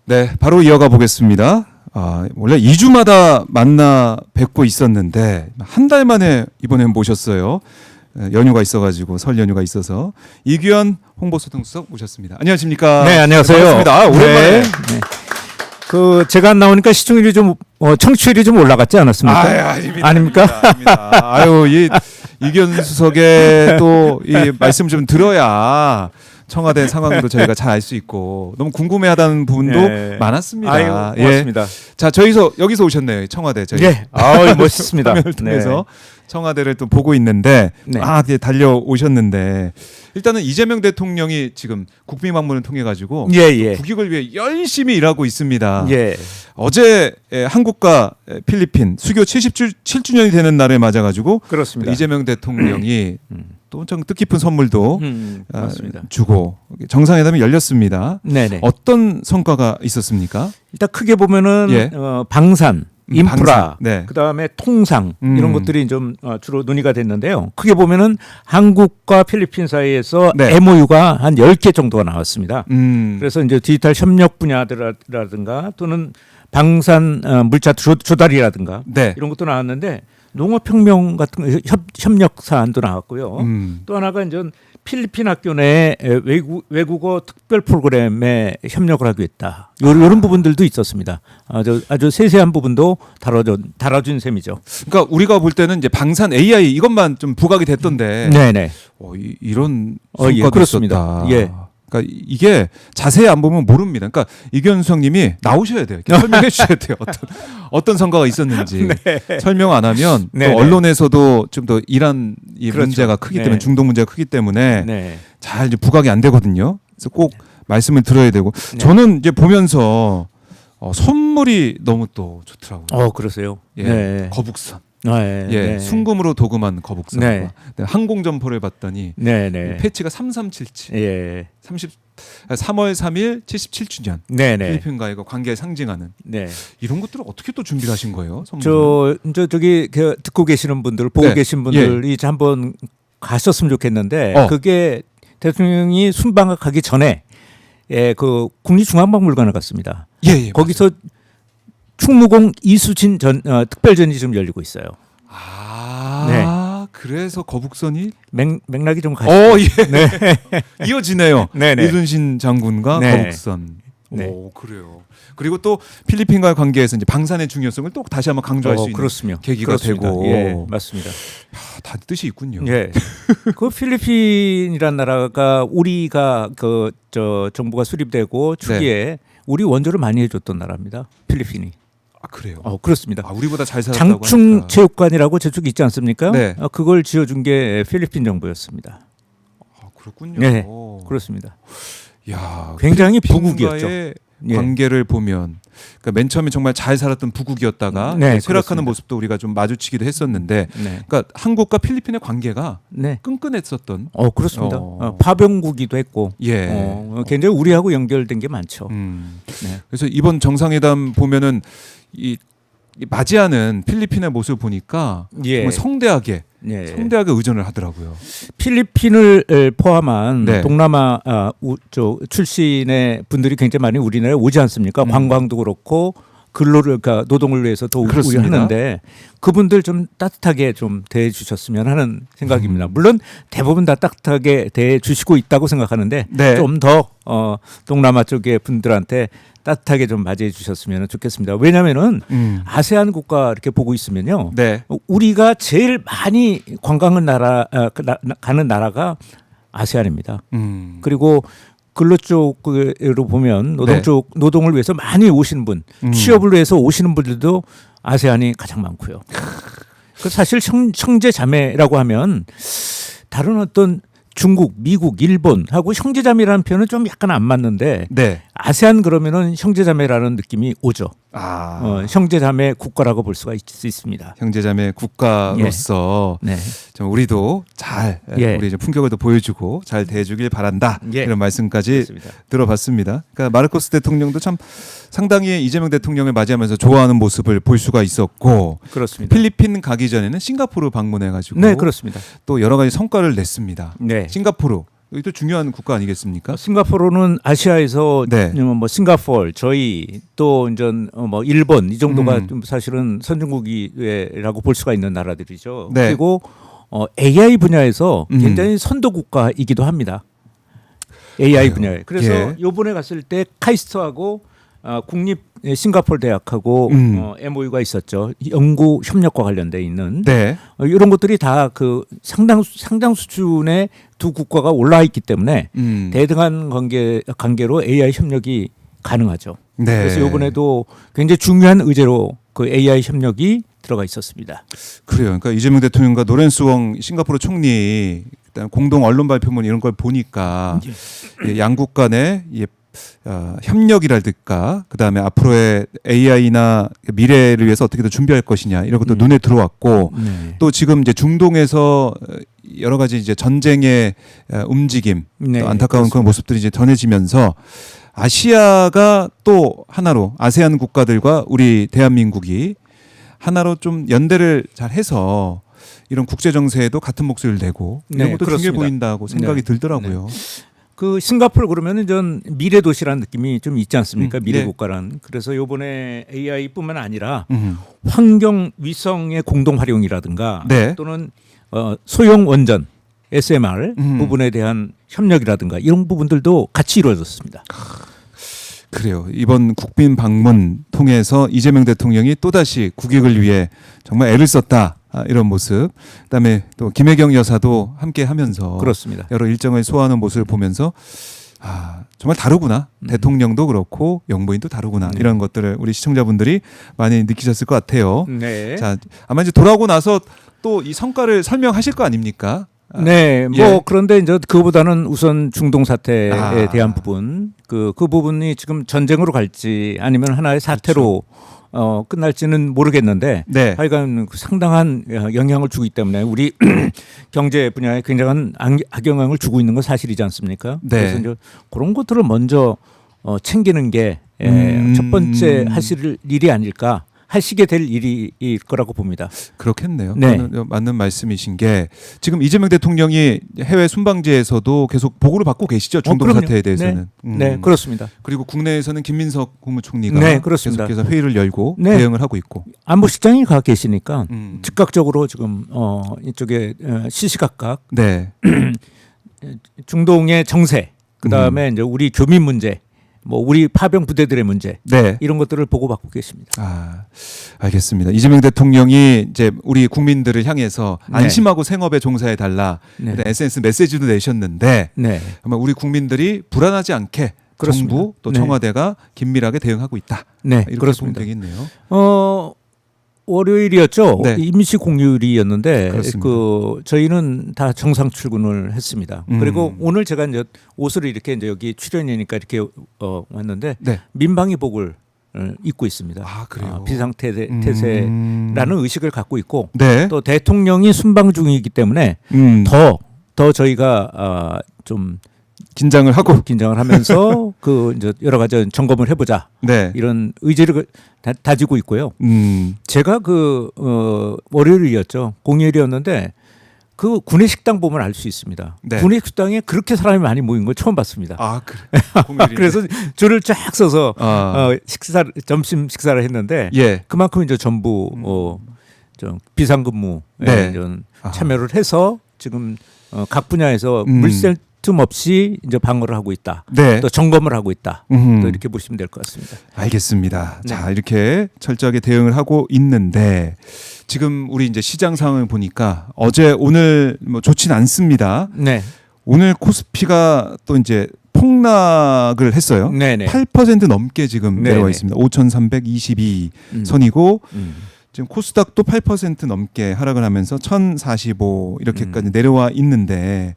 네, 바로 이어가 보겠습니다. 원래 2주마다 만나 뵙고 있었는데 한 달 만에 이번엔 모셨어요. 연휴가 있어가지고 설 연휴가 있어서 이규현 홍보소통수석 모셨습니다. 안녕하십니까? 네, 안녕하세요. 반갑습니다. 오랜만에. 네. 그 제가 안 나오니까 시청률이 좀 청취율이 좀 올라갔지 않았습니까? 아닙니까? 아닙니다. 아유, 이규현 수석의 또 이 말씀 좀 들어야 청와대 상황도 저희가 잘 알 수 있고 너무 궁금해하다는 부분도 네. 많았습니다. 아유, 고맙습니다. 자, 여기서 오셨네요. 청와대 저희. 예. 아우, 멋있습니다. 화면을 통해서 청와대를 또 보고 있는데 네. 이제 달려오셨는데 일단은 이재명 대통령이 지금 국빈방문을 통해 가지고 예. 국익을 위해 열심히 일하고 있습니다. 예. 어제 한국과 필리핀 수교 77주년이 되는 날을 맞아 가지고 그렇습니다. 이재명 대통령이 또 엄청 뜻깊은 선물도 맞습니다. 주고 정상회담이 열렸습니다. 네네. 어떤 성과가 있었습니까? 일단 크게 보면은 예. 방산, 인프라, 방산. 네. 그다음에 통상 이런 것들이 좀 주로 논의가 됐는데요. 크게 보면은 한국과 필리핀 사이에서 네. MOU가 한 10개 정도가 나왔습니다. 그래서 그래서 이제 디지털 협력 분야라든가 또는 방산 물자 조달이라든가 네. 이런 것도 나왔는데 농업혁명 같은 거 협력 사안도 나왔고요. 또 하나가 이제 필리핀 학교 내 외국어 특별 프로그램에 협력을 하고 있다. 이런 부분들도 있었습니다. 아주 세세한 부분도 다뤄준 셈이죠. 그러니까 우리가 볼 때는 이제 방산 AI 이것만 좀 부각이 됐던데 네네. 이런 성과도 예, 그렇습니다. 있었다. 예. 그러니까 이게 자세히 안 보면 모릅니다. 그러니까 이규현 수석님이 나오셔야 돼요. 이렇게 설명해 주셔야 돼요. 어떤 성과가 있었는지 설명 안 하면 네. 또 언론에서도 좀 더 이란 이 그렇죠. 문제가 크기 때문에 네. 중동 문제가 크기 때문에 네. 잘 이제 부각이 안 되거든요. 그래서 꼭 말씀을 들어야 되고 네. 저는 이제 보면서 선물이 너무 또 좋더라고요. 그러세요. 예, 네. 거북선. 네. 예, 순금으로 도금한 거북선과 네. 항공점포를 봤더니 네네. 패치가 3377. 예. 3월 3일 77주년. 네네. 필리핀과의 관계를 상징하는 네. 이런 것들을 어떻게 또 준비를 하신 거예요? 선물은? 저기 듣고 계시는 분들, 보고 네. 계신 분들이 한번 가셨으면 좋겠는데 그게 대통령이 순방학하기 전에 그 국립중앙박물관을 갔습니다. 예, 거기서 충무공 이수진 특별전이 지금 열리고 있어요. 그래서 거북선이 맥락이 좀 가시죠. 예. 네. 이어지네요. 네네. 이순신 장군과 네. 거북선. 네. 오, 그래요. 그리고 또 필리핀과의 관계에서 이제 방산의 중요성을 또 다시 한번 강조할 수 있는 그렇습니다. 계기가 그렇습니다. 되고. 예, 맞습니다. 다 뜻이 있군요. 예. 그 필리핀이란 나라가 우리가 정부가 수립되고 초기에 우리 원조를 많이 해줬던 나라입니다. 필리핀이. 그래요. 그렇습니다. 우리보다 잘 살았다고 장충 하니까. 체육관이라고 저쪽 있지 않습니까? 네. 그걸 지어준 게 필리핀 정부였습니다. 그렇군요. 네, 그렇습니다. 야, 굉장히 필리핀과의 부국이었죠. 관계를 보면 그러니까 맨 처음에 정말 잘 살았던 부국이었다가 네, 쇠락하는 그렇습니다. 모습도 우리가 좀 마주치기도 했었는데 네. 그러니까 한국과 필리핀의 관계가 네. 끈끈했었던 그렇습니다. 파병국이도 했고 예. 굉장히 우리하고 연결된 게 많죠. 네. 그래서 이번 정상회담 보면은 이 맞이하는 필리핀의 모습을 보니까 정말 성대하게 의전을 하더라고요. 필리핀을 포함한 네. 동남아 출신의 분들이 굉장히 많이 우리나라에 오지 않습니까? 관광도 그렇고 그러니까 노동을 위해서도 우리 하는데 그분들 좀 따뜻하게 좀 대해 주셨으면 하는 생각입니다. 물론 대부분 다 따뜻하게 대해 주시고 있다고 생각하는데 네. 좀 더 동남아 쪽의 분들한테 따뜻하게 좀 맞이해 주셨으면 좋겠습니다. 왜냐하면은 아세안 국가 이렇게 보고 있으면요, 네. 우리가 제일 많이 관광을 가는 나라가 아세안입니다. 그리고 근로 쪽으로 보면 노동을 위해서 많이 오시는 분, 취업을 위해서 오시는 분들도 아세안이 가장 많고요. 그 사실 형제 자매라고 하면 다른 어떤 중국, 미국, 일본하고 형제자매라는 표현은 좀 약간 안 맞는데 네. 아세안 그러면은 형제자매라는 느낌이 오죠. 형제자매 국가라고 볼 수가 있습니다. 형제자매 국가로서 네. 좀 우리도 잘 우리 이제 품격을 더 보여주고 잘 대해주길 바란다 이런 말씀까지 그렇습니다. 들어봤습니다. 그러니까 마르코스 대통령도 참 상당히 이재명 대통령을 맞이하면서 좋아하는 모습을 볼 수가 있었고 그렇습니다. 필리핀 가기 전에는 싱가포르 방문해가지고 네, 그렇습니다. 또 여러 가지 성과를 냈습니다. 네. 싱가포르 여기도 중요한 국가 아니겠습니까? 싱가포르는 아시아에서 네. 뭐 싱가포르, 저희 또 이제 뭐 일본 이 정도가 좀 사실은 선진국이라고 볼 수가 있는 나라들이죠. 네. 그리고 AI 분야에서 굉장히 선도 국가이기도 합니다. AI 그래요. 분야에. 그래서 예. 요번에 갔을 때 카이스트하고 국립 싱가포르 대학하고 MOU가 있었죠. 연구 협력과 관련돼 있는 네. 이런 것들이 다 그 상당 수준의 두 국가가 올라 있기 때문에 대등한 관계로 AI 협력이 가능하죠. 네. 그래서 이번에도 굉장히 중요한 의제로 그 AI 협력이 들어가 있었습니다. 그래요. 그러니까 이재명 대통령과 노렌스 웡 싱가포르 총리 일단 공동 언론 발표문 이런 걸 보니까 양국 간의 협력이랄까 그다음에 앞으로의 AI나 미래를 위해서 어떻게 더 준비할 것이냐 이런 것도 눈에 들어왔고 네. 또 지금 이제 중동에서 여러 가지 이제 전쟁의 움직임 네, 또 안타까운 그렇습니다. 그런 모습들이 이제 전해지면서 아시아가 또 하나로 아세안 국가들과 우리 대한민국이 하나로 좀 연대를 잘 해서 이런 국제 정세에도 같은 목소리를 내고 이런 네, 것도 그렇습니다. 중요해 보인다고 생각이 네. 들더라고요. 그 싱가포르 그러면은 전 미래 도시라는 느낌이 좀 있지 않습니까? 미래 네. 국가란. 그래서 요번에 AI뿐만 아니라 음. 환경 위성의 공동 활용이라든가 네. 또는 소형 원전 SMR 부분에 대한 협력이라든가 이런 부분들도 같이 이루어졌습니다. 그래요. 이번 국빈 방문 통해서 이재명 대통령이 또다시 국익을 위해 정말 애를 썼다. 이런 모습. 그다음에 또 김혜경 여사도 함께 하면서 그렇습니다. 여러 일정을 소화하는 모습을 보면서 정말 다르구나. 대통령도 그렇고 영부인도 다르구나. 이런 것들을 우리 시청자분들이 많이 느끼셨을 것 같아요. 네. 자, 아마 이제 돌아오고 나서 또 이 성과를 설명하실 거 아닙니까? 네, 뭐 예. 그런데 이제 그보다는 우선 중동 사태에 대한 부분, 그 부분이 지금 전쟁으로 갈지 아니면 하나의 사태로 끝날지는 모르겠는데, 네. 하여간 상당한 영향을 주기 때문에 우리 경제 분야에 굉장한 악영향을 주고 있는 건 사실이지 않습니까? 네. 그래서 이제 그런 것들을 먼저 챙기는 게 첫 번째 하실 일이 아닐까. 하시게 될 일일 거라고 봅니다. 그렇겠네요. 네. 맞는 말씀이신 게 지금 이재명 대통령이 해외 순방지에서도 계속 보고를 받고 계시죠. 중동 그럼요. 사태에 대해서는. 네, 그렇습니다. 그리고 국내에서는 김민석 국무총리가 네, 그렇습니다. 계속해서 회의를 열고 네. 대응을 하고 있고. 안보실장이 가 계시니까 음. 즉각적으로 지금 이쪽에 시시각각 네. 중동의 정세, 그 다음에 이제 우리 교민 문제, 뭐 우리 파병 부대들의 문제 네. 이런 것들을 보고받고 계십니다. 알겠습니다. 이재명 대통령이 이제 우리 국민들을 향해서 네. 안심하고 생업에 종사해 달라 네. SNS 메시지도 내셨는데 네, 아마 우리 국민들이 불안하지 않게 그렇습니다. 정부 또 네. 청와대가 긴밀하게 대응하고 있다. 네, 이렇게 그렇습니다. 보면 되겠네요. 월요일이었죠. 네. 임시 공휴일이었는데 그렇습니다. 저희는 다 정상 출근을 했습니다. 그리고 오늘 제가 이제 옷을 이렇게 이제 여기 출연이니까 이렇게 왔는데 네. 민방위복을 입고 있습니다. 그래요. 비상태세라는 의식을 갖고 있고 네. 또 대통령이 순방 중이기 때문에 더 저희가 좀 긴장을 하고. 긴장을 하면서 그 이제 여러 가지 점검을 해보자 네. 이런 의지를 다지고 있고요. 제가 월요일이었죠. 공휴일이었는데 그 구내식당 보면 알 수 있습니다. 네. 구내식당에 그렇게 사람이 많이 모인 걸 처음 봤습니다. 그래. 공휴일인데. 그래서 줄을 쫙 서서 아. 점심 식사를 했는데 예. 그만큼 이제 전부 좀 비상근무에 네. 좀 참여를 해서 지금 각 분야에서 물샐 틈 없이 이제 방어를 하고 있다. 네. 또 점검을 하고 있다. 음흠. 또 이렇게 보시면 될 것 같습니다. 알겠습니다. 네. 자, 이렇게 철저하게 대응을 하고 있는데 지금 우리 이제 시장 상황을 보니까 어제 오늘 뭐 좋진 않습니다. 네. 오늘 코스피가 또 이제 폭락을 했어요. 네네. 8% 넘게 지금 네네. 내려와 있습니다. 5,322 선이고 지금 코스닥도 8% 넘게 하락을 하면서 1,045 이렇게까지 내려와 있는데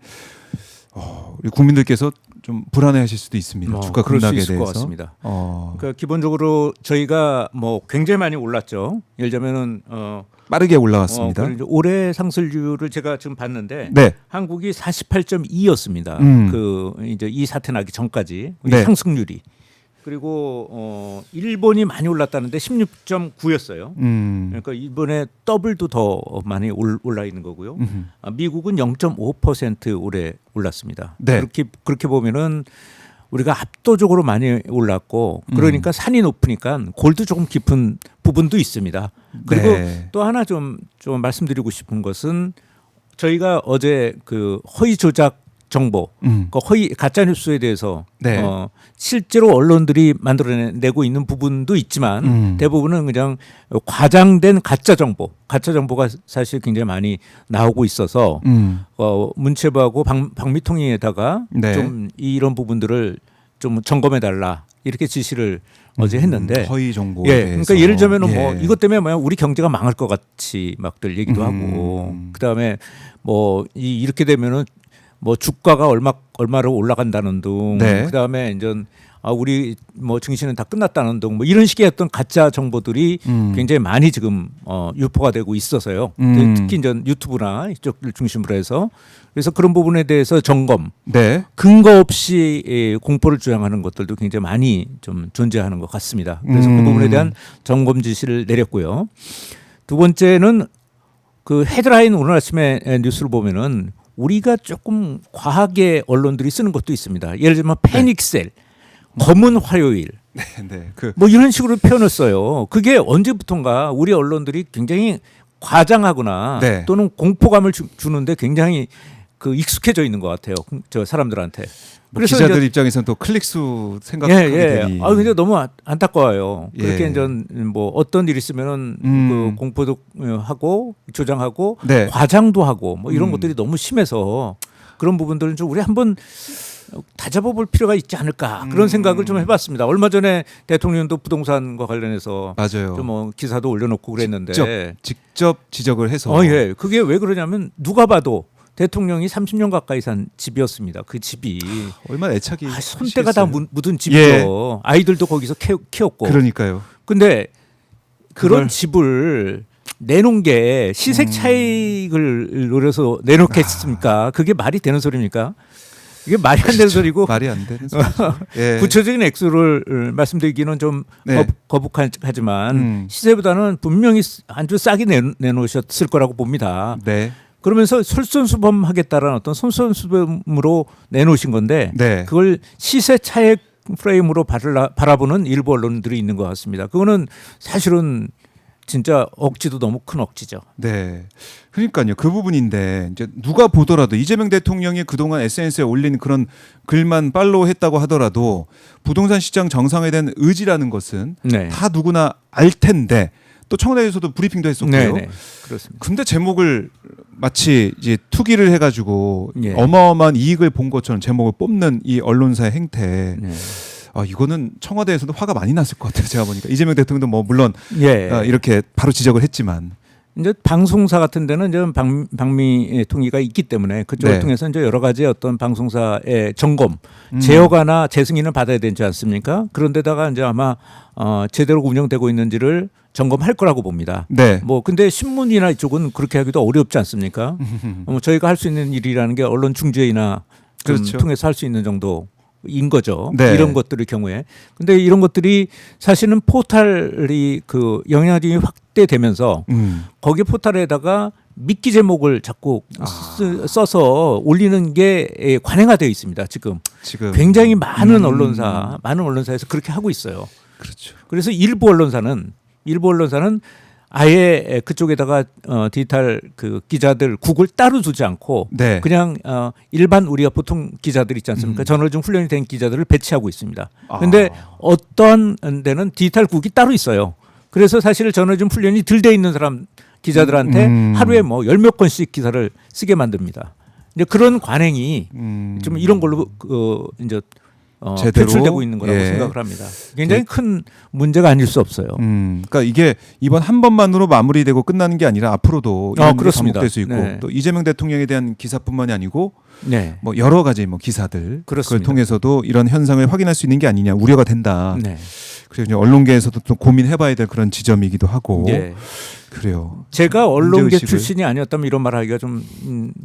우리 국민들께서 좀 불안해하실 수도 있습니다. 주가 그럴 수 급락에 있을 것 대해서. 같습니다. 그러니까 기본적으로 저희가 뭐 굉장히 많이 올랐죠. 예를 들면은 빠르게 올라왔습니다. 그리고 이제 올해 상승률을 제가 지금 봤는데 네. 한국이 48.2였습니다. 그 이제 이 사태 나기 전까지 네. 상승률이. 그리고 일본이 많이 올랐다는데 16.9였어요. 그러니까 이번에 더블도 더 많이 올라 있는 거고요. 미국은 0.5% 올해 올랐습니다. 네. 그렇게 보면은 우리가 압도적으로 많이 올랐고 그러니까 산이 높으니까 골도 조금 깊은 부분도 있습니다. 그리고 네. 또 하나 좀 말씀드리고 싶은 것은 저희가 어제 그 허위 조작 정보, 그 허위 가짜 뉴스에 대해서 네. 실제로 언론들이 만들어내고 있는 부분도 있지만 대부분은 그냥 과장된 가짜 정보가 사실 굉장히 많이 나오고 있어서 문체부하고 방미통위에다가 네. 좀 이런 부분들을 좀 점검해 달라 이렇게 지시를 어제 했는데 허위 정보에 예, 대해서. 그러니까 예를 들면은 예. 뭐 이것 때문에 뭐 우리 경제가 망할 것 같이 막들 얘기도 하고 그다음에 뭐 이렇게 되면은 뭐 주가가 얼마로 올라간다는 둥, 네. 그다음에 이제 우리 뭐 증시는 다 끝났다는 둥, 뭐 이런 식의 어떤 가짜 정보들이 굉장히 많이 지금 유포가 되고 있어서요. 특히 이제 유튜브나 이쪽을 중심으로 해서 그래서 그런 부분에 대해서 점검, 네. 근거 없이 공포를 주장하는 것들도 굉장히 많이 좀 존재하는 것 같습니다. 그래서 그 부분에 대한 점검 지시를 내렸고요. 두 번째는 그 헤드라인 오늘 아침에 뉴스를 보면은 우리가 조금 과하게 언론들이 쓰는 것도 있습니다. 예를 들면 패닉셀, 검은 화요일, 네. 뭐 이런 식으로 표현을 써요. 그게 언제부턴가 우리 언론들이 굉장히 과장하거나 네. 또는 공포감을 주는데 굉장히 그 익숙해져 있는 것 같아요. 저 사람들한테. 그래서 기자들 입장에서는 또 클릭수 생각하게 되니. 근데 너무 안타까워요. 그렇게 예. 이제 뭐 어떤 일이 있으면은 그 공포도 하고 조장하고 네. 과장도 하고 뭐 이런 것들이 너무 심해서 그런 부분들은 좀 우리 한번 다잡아볼 필요가 있지 않을까 그런 생각을 좀 해봤습니다. 얼마 전에 대통령도 부동산과 관련해서 맞아요. 좀 뭐 기사도 올려놓고 그랬는데 직접 지적을 해서. 예. 그게 왜 그러냐면 누가 봐도 대통령이 30년 가까이 산 집이었습니다. 그 집이 얼마나 애착이 손때가 다 하시겠어요? 묻은 집이죠. 예. 아이들도 거기서 키웠고. 그러니까요. 근데 그런 그걸- 집을 내놓은 게 시세 차익을 노려서 내놓겠습니까? 그게 말이 되는 소리입니까? 이게 말이 안 되는 소리고 말이 안 되는 소리죠. 예. 구체적인 액수를 말씀드리기는 좀 네. 거북하지만 시세보다는 분명히 아주 싸게 내놓으셨을 거라고 봅니다. 네. 그러면서 솔선수범하겠다라는 어떤 솔선수범으로 내놓으신 건데 네. 그걸 시세 차익 프레임으로 바라보는 일부 언론들이 있는 것 같습니다. 그거는 사실은 진짜 억지도 너무 큰 억지죠. 네. 그러니까요. 그 부분인데 이제 누가 보더라도 이재명 대통령이 그동안 SNS에 올린 그런 글만 팔로우했다고 하더라도 부동산 시장 정상화에 대한 의지라는 것은 네. 다 누구나 알 텐데 또 청와대에서도 브리핑도 했었고요. 네, 그렇습니다. 근데 제목을 마치 이제 투기를 해가지고 예. 어마어마한 이익을 본 것처럼 제목을 뽑는 이 언론사의 행태. 네. 이거는 청와대에서도 화가 많이 났을 것 같아요. 제가 보니까 이재명 대통령도 뭐 물론 예. 이렇게 바로 지적을 했지만. 이제 방송사 같은 데는 이제 방미 통위가 있기 때문에 그쪽을 네. 통해서 이제 여러 가지 어떤 방송사의 점검, 제어가나 재승인을 받아야 되지 않습니까? 그런데다가 이제 아마 제대로 운영되고 있는지를 점검할 거라고 봅니다. 네. 뭐 근데 신문이나 이쪽은 그렇게 하기도 어렵지 않습니까? 저희가 할 수 있는 일이라는 게 언론 중재이나 좀 그렇죠. 통해서 할 수 있는 정도인 거죠. 네. 이런 것들의 경우에. 근데 이런 것들이 사실은 포털이 그 영향력이 확대되면서 거기 포털에다가 미끼 제목을 자꾸 써서 올리는 게 관행화되어 있습니다. 지금 굉장히 많은 언론사에서 그렇게 하고 있어요. 그렇죠. 그래서 일부 언론사는 아예 그쪽에다가 디지털 그 기자들 국을 따로 두지 않고 네. 그냥 일반 우리가 보통 기자들 있지 않습니까? 저널리즘 훈련이 된 기자들을 배치하고 있습니다. 그런데 어떤 데는 디지털 국이 따로 있어요. 그래서 사실 저널리즘 훈련이 덜 돼 있는 사람 기자들한테 하루에 뭐 10몇 건씩 기사를 쓰게 만듭니다. 이제 그런 관행이 좀 이런 걸로 이제 제대로 표출되고 있는 거라고 생각을 합니다. 굉장히 큰 문제가 아닐 수 없어요. 그러니까 이게 이번 한 번만으로 마무리되고 끝나는 게 아니라 앞으로도 이런 일이 반복될 수 있고 네. 또 이재명 대통령에 대한 기사뿐만이 아니고 네. 뭐 여러 가지 뭐 기사들 그걸 그렇습니다. 통해서도 이런 현상을 확인할 수 있는 게 아니냐 우려가 된다. 네. 그리고 이제 언론계에서도 또 고민해봐야 될 그런 지점이기도 하고 예. 그래요. 제가 언론계 문제의식을- 출신이 아니었다면 이런 말하기가 좀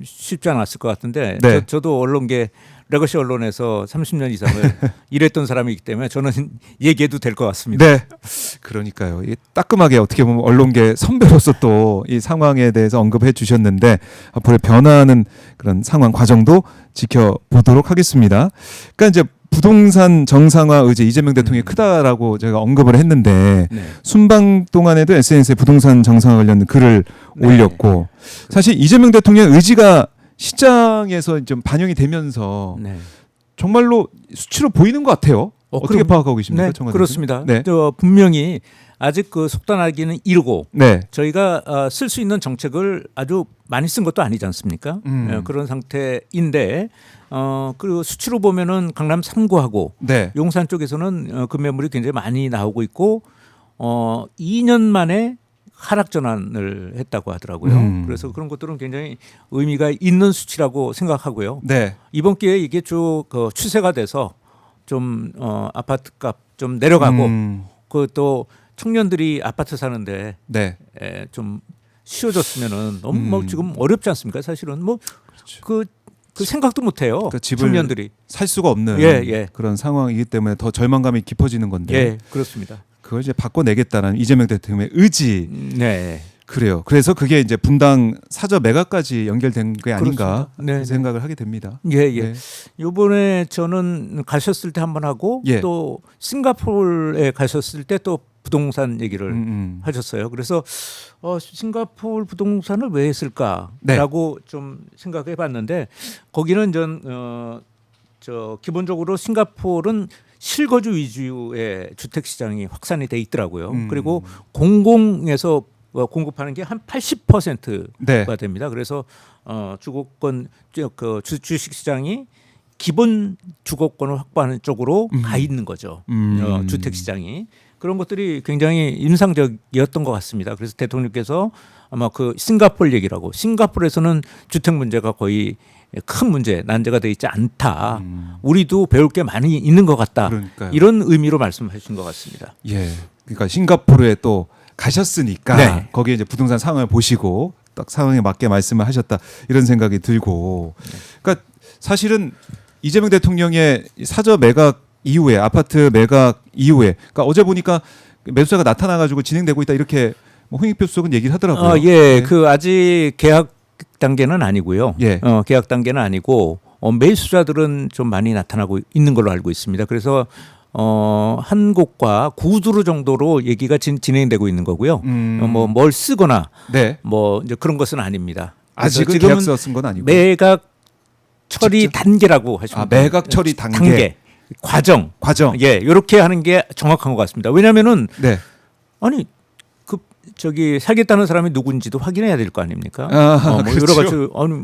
쉽지 않았을 것 같은데 네. 저도 언론계 레거시 언론에서 30년 이상을 일했던 사람이기 때문에 저는 얘기해도 될 것 같습니다. 네, 그러니까요. 이 따끔하게 어떻게 보면 언론계 선배로서 또 이 상황에 대해서 언급해 주셨는데 앞으로 변화하는 그런 상황 과정도 지켜보도록 하겠습니다. 그러니까 이제 부동산 정상화 의제 이재명 대통령이 크다라고 제가 언급을 했는데 네. 순방 동안에도 SNS에 부동산 정상화 관련 글을 네. 올렸고 사실 이재명 대통령의 의지가 시장에서 좀 반영이 되면서 네. 정말로 수치로 보이는 것 같아요. 어떻게 그럼- 파악하고 계십니까? 네, 정관님? 그렇습니다. 네. 분명히 아직 그 속단하기는 이르고 네. 저희가 쓸 수 있는 정책을 아주 많이 쓴 것도 아니지 않습니까? 그런 상태인데 그리고 수치로 보면은 강남 3구하고 네. 용산 쪽에서는 그 매물이 굉장히 많이 나오고 있고 2년 만에 하락 전환을 했다고 하더라고요. 그래서 그런 것들은 굉장히 의미가 있는 수치라고 생각하고요. 네. 이번 기회에 이게 쭉 추세가 돼서 좀 아파트값 좀 내려가고 그 또 청년들이 아파트 사는데 네. 좀 쉬워졌으면은 너무 뭐 지금 어렵지 않습니까? 사실은 뭐 그 생각도 못 해요. 그러니까 집을 청년들이. 살 수가 없는 예. 그런 상황이기 때문에 더 절망감이 깊어지는 건데 예, 그렇습니다. 그걸 이제 바꿔내겠다는 이재명 대통령의 의지. 네. 그래요. 그래서 그게 이제 분당 사저 매각까지 연결된 게 아닌가 그렇습니다. 네, 그 생각을 하게 됩니다. 예. 네. 이번에 저는 가셨을 때 한번 하고 예. 또 싱가포르에 가셨을 때 또 부동산 얘기를 하셨어요. 그래서 싱가포르 부동산을 왜 했을까라고 좀 생각해 봤는데 거기는 기본적으로 싱가포르는 실거주 위주의 주택 시장이 확산이 돼 있더라고요. 그리고 공공에서 공급하는 게 한 80%가 네. 됩니다. 그래서 주거권 주식 시장이 기본 주거권을 확보하는 쪽으로 가 있는 거죠. 주택 시장이 그런 것들이 굉장히 인상적이었던 것 같습니다. 그래서 대통령께서 아마 그 싱가포르 얘기라고 싱가포르에서는 주택 문제가 거의 큰 문제, 난제가 돼 있지 않다. 우리도 배울 게 많이 있는 것 같다. 그러니까요. 이런 의미로 말씀하신 것 같습니다. 예. 그러니까 싱가포르에 또 가셨으니까 네. 거기에 이제 부동산 상황을 보시고 딱 상황에 맞게 말씀을 하셨다 이런 생각이 들고 그러니까 사실은 이재명 대통령의 사저 매각 이후에 아파트 매각 이후에 그러니까 어제 보니까 매수자가 나타나가지고 진행되고 있다 이렇게 뭐 홍익표 수석은 얘기를 하더라고요. 예, 네. 그 아직 계약 단계는 아니고요. 예. 계약 단계는 아니고 매수자들은 좀 많이 나타나고 있는 걸로 알고 있습니다. 그래서 한 곳과 구두루 정도로 얘기가 진행되고 있는 거고요. 뭐 뭘 쓰거나 네. 뭐 이제 그런 것은 아닙니다. 그래서 아직은 지금은 계약서 쓴 건 아니고. 매각 처리 직접? 단계라고 하시면 돼요. 매각 처리 단계. 과정. 과정. 예, 이렇게 하는 게 정확한 것 같습니다. 왜냐하면은 네. 아니 살겠다는 사람이 누군지도 확인해야 될 거 아닙니까? 뭐 그렇죠. 여러 가지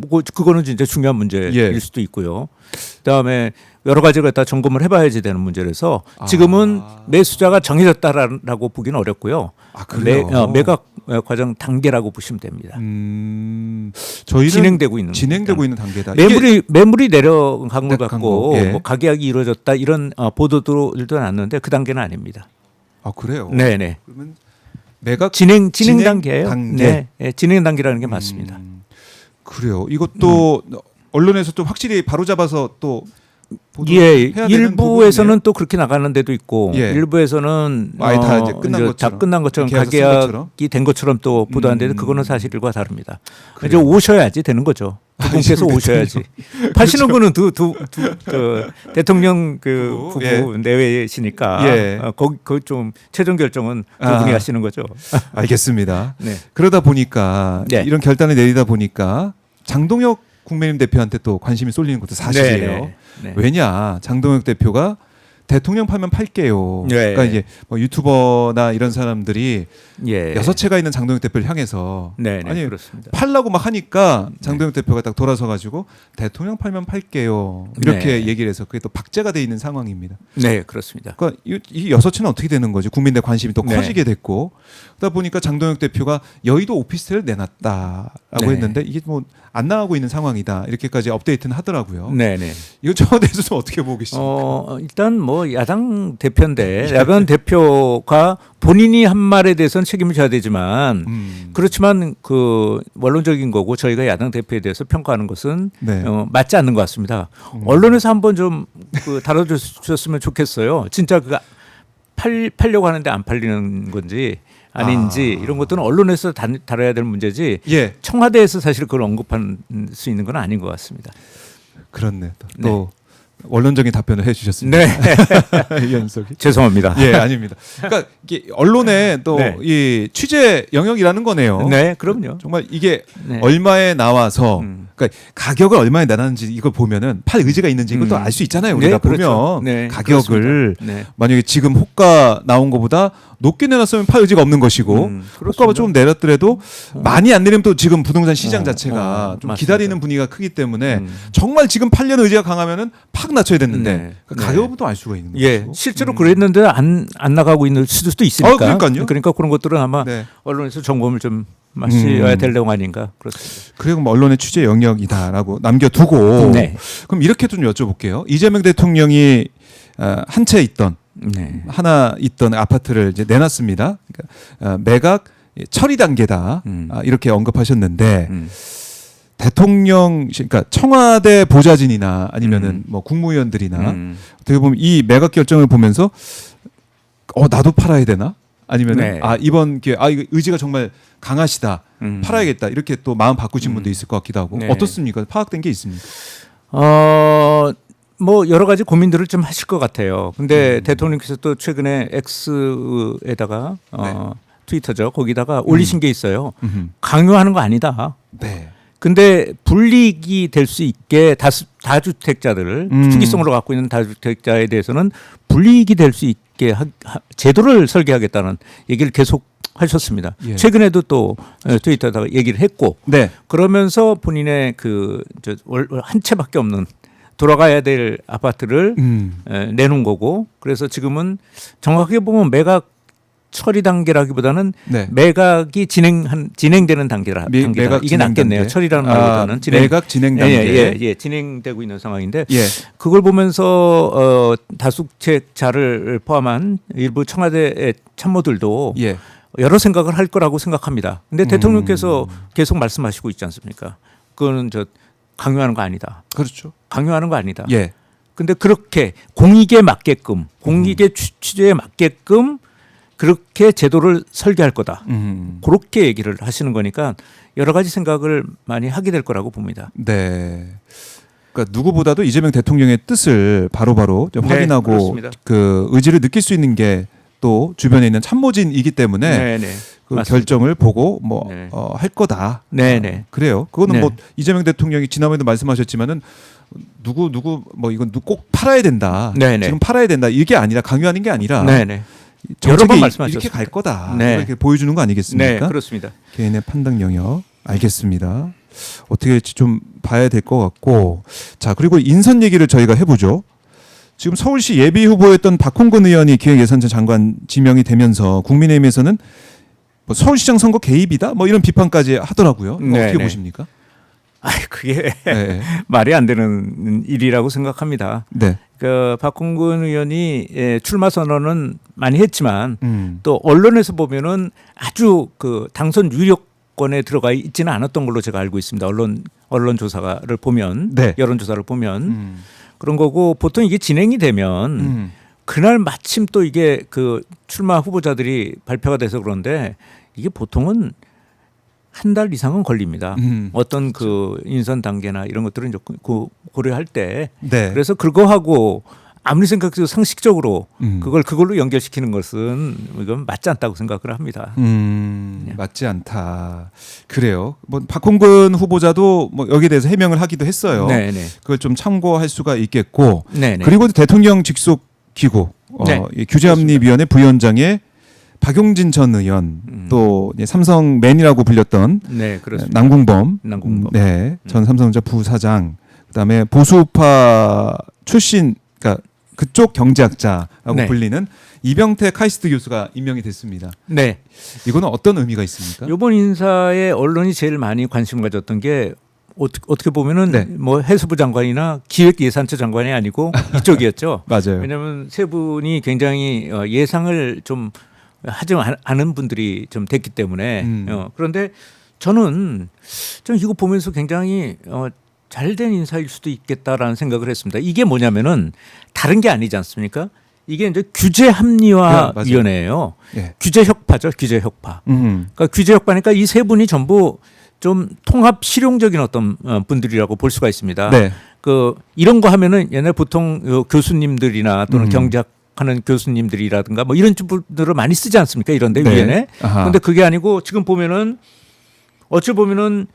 뭐 그거는 진짜 중요한 문제일 예. 수도 있고요. 그다음에 여러 가지를 갖다 점검을 해봐야지 되는 문제라서 지금은 매수자가 정해졌다라고 보기는 어렵고요. 그래요? 매각 과정 단계라고 보시면 됩니다. 저희는 진행되고 있는 있는 단계다. 이게 매물이 내려간 것 내려간 같고 거, 예. 뭐 가계약이 이루어졌다 이런 보도들도 났는데 그 단계는 아닙니다. 그래요. 네네. 그러면 매각 진행 진행 단계예요. 단계? 네, 예, 진행 단계라는 게 맞습니다. 그래요. 이것도 언론에서 좀 확실히 바로 잡아서 또 예, 보도해야 되는 일부에서는 부분이네요. 또 그렇게 나가는 데도 있고 예. 일부에서는 아예 다 이제 끝난 다 것처럼. 끝난 것처럼 계약서 쓴 가계약이 것처럼. 된 것처럼 또 보도하는데 그거는 사실과 다릅니다. 이제 그래요. 오셔야지 되는 거죠. 두 분께서 오셔야지. 파시는 분은 그 대통령 그 부부 예. 내외시니까 예. 거기 좀 최종 결정은 두 아. 분이 하시는 거죠. 알겠습니다. 네. 그러다 보니까 네. 이런 결단을 내리다 보니까 장동혁 국민의힘 대표한테 또 관심이 쏠리는 것도 사실이에요. 네, 네. 왜냐 장동혁 대표가 대통령 팔면 팔게요. 네. 그러니까 이제 뭐 유튜버나 이런 사람들이 예. 여섯 채가 있는 장동혁 대표를 향해서 네, 아니 그렇습니다. 팔라고 막 하니까 장동혁 대표가 딱 돌아서 가지고 대통령 팔면 팔게요. 이렇게 네. 얘기를 해서 그게 또 박제가 돼 있는 상황입니다. 네, 그렇습니다. 그러니까 이 여섯 채는 어떻게 되는 거지? 국민들 관심이 또 네. 커지게 됐고 그러다 보니까 장동혁 대표가 여의도 오피스텔을 내놨다라고 네. 했는데 이게 뭐 안 나가고 있는 상황이다 이렇게까지 업데이트는 하더라고요. 네, 네. 이거 저에 대해서 좀 어떻게 보고 계십니까? 일단 뭐 야당 대표인데 야당 대표가 본인이 한 말에 대해서는 책임을 져야 되지만 그렇지만 그 원론적인 거고 저희가 야당 대표에 대해서 평가하는 것은 네. 맞지 않는 것 같습니다. 언론에서 한번 좀 그 다뤄주셨으면 좋겠어요. 진짜 그 팔려고 하는데 안 팔리는 건지 아닌지 이런 것들은 언론에서 다뤄야 될 문제지 예. 청와대에서 사실 그걸 언급할 수 있는 건 아닌 것 같습니다. 그렇네. 또 원론적인 답변을 해주셨습니다. 네. 이현석이. 죄송합니다. 예, 아닙니다. 그러니까 이게 언론의 또 이 취재 영역이라는 거네요. 네, 그럼요. 정말 이게 네. 얼마에 나와서 그러니까 가격을 얼마에 나왔는지 이걸 보면은 팔 의지가 있는지 이것도 알 수 있잖아요. 우리가 네, 그렇죠. 보면 네, 가격을 네. 만약에 지금 호가 나온 것보다 높게 내놨으면 팔 의지가 없는 것이고 호가가 조금 내렸더라도 많이 안 내리면 또 지금 부동산 시장 자체가 좀 맞습니다. 기다리는 분위기가 크기 때문에 정말 지금 팔려는 의지가 강하면은 팍 낮춰야 됐는데 네. 그러니까 가격은 또 알 수가 있는 거죠. 예, 실제로 그랬는데 안 나가고 있는 수도 있으니까. 그러니까요. 그러니까 그런 것들은 아마 네. 언론에서 정보를 좀 마셔야 될 내용 아닌가 그렇습니다. 그리고 뭐 언론의 취재 영역이다라고 남겨두고 네. 그럼 이렇게 좀 여쭤볼게요. 이재명 대통령이 한 채 있던 하나 있던 아파트를 이제 내놨습니다. 그러니까 매각 처리 단계다 이렇게 언급하셨는데 대통령 그러니까 청와대 보좌진이나 아니면은 뭐 국무위원들이나 어떻게 보면 이 매각 결정을 보면서 나도 팔아야 되나? 아니면은 이번 기회 이거 의지가 정말 강하시다. 팔아야겠다. 이렇게 또 마음 바꾸신 분도 있을 것 같기도 하고. 네. 어떻습니까? 파악된 게 있습니까? 뭐 여러 가지 고민들을 좀 하실 것 같아요. 근데 대통령께서 또 최근에 X에다가 트위터죠. 거기다가 올리신 게 있어요. 강요하는 거 아니다. 네. 근데 불이익이 될 수 있게 다주택자들 투기성으로 갖고 있는 다주택자에 대해서는 불이익이 될 수 있게 제도를 설계하겠다는 얘기를 계속 하셨습니다. 예. 최근에도 또 트위터에다가 얘기를 했고 네. 그러면서 본인의 한 채밖에 없는 돌아가야 될 아파트를 내놓은 거고 그래서 지금은 정확하게 보면 매각 처리 단계라기보다는 매각이 진행되는 단계다. 매각 이게 낫겠네요. 단계. 처리라는 말보다는 매각 진행 단계. 예, 진행되고 있는 상황인데 그걸 보면서 다주택자를 포함한 일부 청와대 참모들도 여러 생각을 할 거라고 생각합니다. 근데 대통령께서 계속 말씀하시고 있지 않습니까? 그거는 강요하는 거 아니다. 그렇죠. 강요하는 거 아니다. 예. 근데 그렇게 공익에 맞게끔 공익의 취지에 맞게끔 그렇게 제도를 설계할 거다. 그렇게 얘기를 하시는 거니까 여러 가지 생각을 많이 하게 될 거라고 봅니다. 네. 그러니까 누구보다도 이재명 대통령의 뜻을 바로바로 확인하고 그렇습니다. 그 의지를 느낄 수 있는 게 또 주변에 있는 참모진이기 때문에 그 결정을 보고 할 거다. 그래요. 그거는 뭐 이재명 대통령이 지난번에도 말씀하셨지만은 누구 뭐 이건 꼭 팔아야 된다. 지금 팔아야 된다. 이게 아니라 강요하는 게 아니라 여러 번 말씀하셨습니다. 이렇게 갈 거다. 이렇게 보여주는 거 아니겠습니까? 네, 그렇습니다. 개인의 판단 영역 알겠습니다. 어떻게 될지 좀 봐야 될 것 같고 자 그리고 인선 얘기를 저희가 해보죠. 지금 서울시 예비 후보였던 박홍근 의원이 기획예산처 장관 지명이 되면서 국민의힘에서는 뭐 서울시장 선거 개입이다 뭐 이런 비판까지 하더라고요. 어떻게 보십니까? 그게 말이 안 되는 일이라고 생각합니다. 그 박홍근 의원이 출마 선언은 많이 했지만 또 언론에서 보면은 아주 그 당선 유력권에 들어가 있지는 않았던 걸로 제가 알고 있습니다. 언론 조사를 보면 여론 조사를 보면 그런 거고 보통 이게 진행이 되면 그날 마침 또 이게 그 출마 후보자들이 발표가 돼서 그런데 이게 보통은 한 달 이상은 걸립니다. 어떤 그 인선 단계나 이런 것들은 이제 고려할 때 그래서 그거하고 아무리 생각해도 상식적으로 그걸로 연결시키는 것은 이건 맞지 않다고 생각을 합니다. 맞지 않다. 그래요. 뭐 박홍근 후보자도 뭐 여기에 대해서 해명을 하기도 했어요. 그걸 좀 참고할 수가 있겠고. 그리고 대통령 직속 기구 규제합리위원회 부위원장의 박용진 전 의원 또 삼성맨이라고 불렸던 남궁범 전 삼성전자 부사장 그다음에 보수파 출신 그러니까 그쪽 경제학자라고 불리는 이병태 카이스트 교수가 임명이 됐습니다. 이거는 어떤 의미가 있습니까? 이번 인사에 언론이 제일 많이 관심을 가졌던 게 어떻게 보면은 네. 뭐 해수부 장관이나 기획예산처 장관이 아니고 이쪽이었죠. 맞아요. 왜냐하면 세 분이 굉장히 예상을 좀 하지 않은 분들이 좀 됐기 때문에 그런데 저는 좀 이거 보면서 굉장히 잘된 인사일 수도 있겠다라는 생각을 했습니다. 이게 뭐냐면은 다른 게 아니지 않습니까? 이게 이제 규제 합리화 네, 위원회예요. 예. 규제 혁파죠, 규제 혁파. 그러니까 규제 혁파니까 이 세 분이 전부 좀 통합 실용적인 어떤 분들이라고 볼 수가 있습니다. 네. 그 이런 거 하면은 옛날 보통 교수님들이나 또는 경제학하는 교수님들이라든가 뭐 이런 분들을 많이 쓰지 않습니까? 이런데 네. 위원회. 아하. 그런데 그게 아니고 지금 보면은 어찌 보면은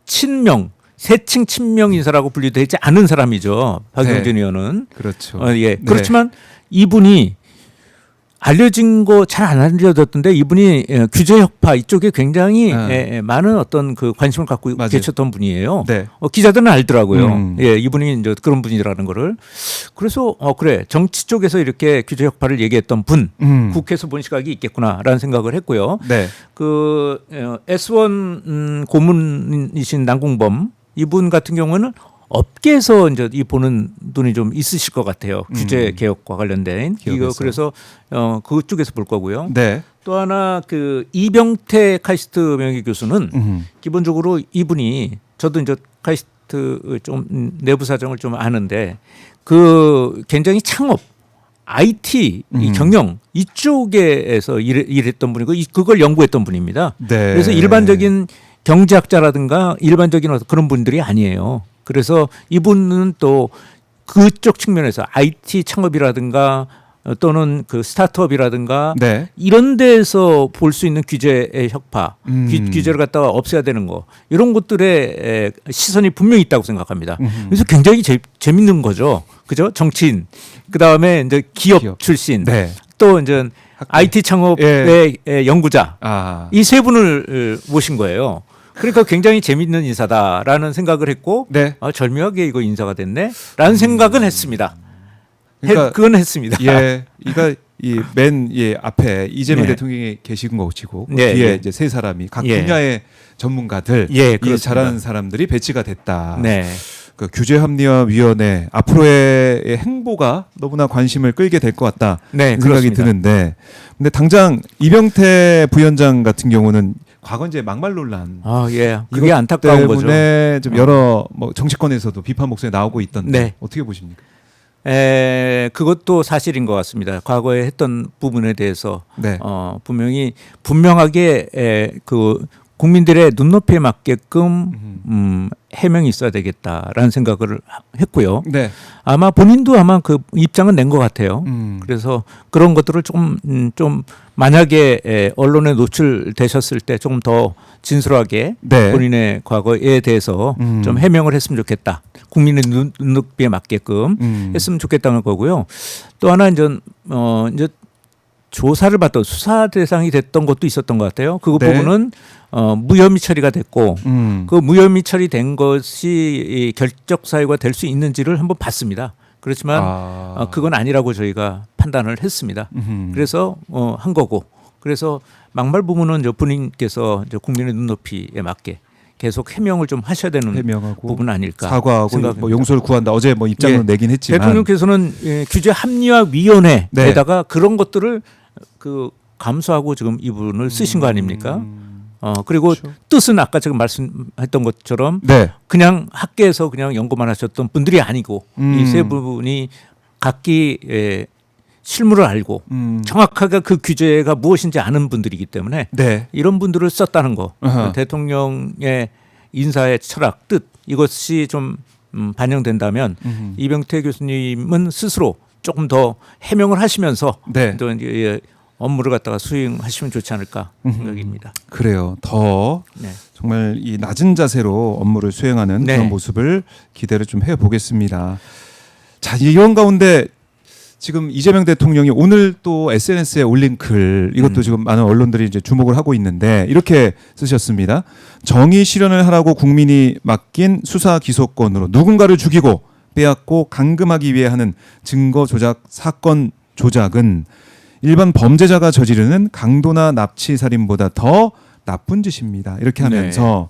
친명, 세칭 친명 인사라고 분류되지 않은 사람이죠. 박용진 네. 의원은. 그렇죠. 예. 네. 그렇지만 이분이 알려진 거 잘 안 알려졌던데 이분이 규제 혁파 이쪽에 굉장히 많은 어떤 그 관심을 갖고 맞아요. 계셨던 분이에요. 네. 기자들은 알더라고요. 예, 이분이 이제 그런 분이라는 거를. 그래서 그래 정치 쪽에서 이렇게 규제 혁파를 얘기했던 분, 국회에서 본 시각이 있겠구나라는 생각을 했고요. 네. 그 S1 고문이신 남궁범 이분 같은 경우는 업계에서 이제 이 보는 눈이 좀 있으실 것 같아요. 규제 개혁과 관련된 이거 기업에서. 그래서 그쪽에서 볼 거고요. 네. 또 하나 그 이병태 카이스트 명예 교수는 기본적으로 이분이 저도 이제 카이스트 좀 내부 사정을 좀 아는데 그 굉장히 창업 IT 이 경영 이쪽에서 일했던 분이고 그걸 연구했던 분입니다. 네. 그래서 일반적인 경제학자라든가 일반적인 그런 분들이 아니에요. 그래서 이분은 또 그쪽 측면에서 IT 창업이라든가 또는 그 스타트업이라든가 네. 이런 데서 볼 수 있는 규제의 혁파, 규제를 갖다가 없애야 되는 거 이런 것들의 시선이 분명히 있다고 생각합니다. 그래서 굉장히 재밌는 거죠. 그죠? 정치인, 그 다음에 이제 기업 출신, 네. 또 이제 IT 창업의 연구자 아. 이 세 분을 모신 거예요. 그러니까 굉장히 재밌는 인사다라는 생각을 했고 네. 절묘하게 이거 인사가 됐네라는 생각은 했습니다. 그러니까 그건 했습니다. 예, 이가 이 맨 앞에 이재명 네. 대통령이 계신 것이고 그 네, 뒤에 네. 이제 세 사람이 각 예. 분야의 전문가들, 예, 이 그렇습니다. 잘하는 사람들이 배치가 됐다. 네. 그 규제 합리화 위원회 앞으로의 행보가 너무나 관심을 끌게 될 것 같다. 네, 생각이 그렇습니다. 드는데, 근데 당장 이병태 부위원장 같은 경우는 과거 이제 막말 논란. 예. 그게 이것 안타까운 거죠. 때문에 좀 여러 뭐 정치권에서도 비판 목소리 나오고 있던데 네. 어떻게 보십니까? 그것도 사실인 것 같습니다. 과거에 했던 부분에 대해서 네. 분명하게 그 국민들의 눈높이에 맞게끔 해명이 있어야 되겠다라는 생각을 했고요. 네. 아마 본인도 아마 그 입장은 낸 것 같아요. 음. 그래서 그런 것들을 좀 만약에 언론에 노출되셨을 때 조금 더 진솔하게 네. 본인의 과거에 대해서 좀 해명을 했으면 좋겠다. 국민의 눈높이에 맞게끔 했으면 좋겠다는 거고요. 또 하나 이제 조사를 받던 수사 대상이 됐던 것도 있었던 것 같아요. 그 네. 부분은 무혐의 처리가 됐고 그 무혐의 처리된 것이 결적 사유가 될 수 있는지를 한번 봤습니다. 그렇지만 그건 아니라고 저희가 판단을 했습니다. 그래서 한 거고 그래서 막말 부분은 이제 본인께서 이제 국민의 눈높이에 맞게 계속 해명을 좀 하셔야 되는 해명하고 부분 아닐까 사과하고 생각합니다. 뭐 용서를 구한다. 어제 뭐 입장을 예. 내긴 했지만 대통령께서는 규제 합리화 위원회에다가 네. 그런 것들을 그 감수하고 지금 이분을 쓰신 거 아닙니까? 그리고 그렇죠. 뜻은 아까 지금 말씀했던 것처럼 네. 그냥 학계에서 그냥 연구만 하셨던 분들이 아니고 이 세 분이 각기 실무를 알고 정확하게 그 규제가 무엇인지 아는 분들이기 때문에 네. 이런 분들을 썼다는 거 아하. 대통령의 인사의 철학 뜻 이것이 좀 반영된다면 이병태 교수님은 스스로 조금 더 해명을 하시면서 네. 또 이제 업무를 갖다가 수행하시면 좋지 않을까 생각입니다. 그래요. 더 네. 정말 이 낮은 자세로 업무를 수행하는 네. 그런 모습을 기대를 좀 해보겠습니다. 자, 이런 가운데 지금 이재명 대통령이 오늘 또 SNS에 올린 글 이것도 지금 많은 언론들이 이제 주목을 하고 있는데 이렇게 쓰셨습니다. 정의 실현을 하라고 국민이 맡긴 수사 기소권으로 누군가를 죽이고 빼앗고 감금하기 위해 하는 증거 조작 사건 조작은 일반 범죄자가 저지르는 강도나 납치 살인보다 더 나쁜 짓입니다. 이렇게 하면서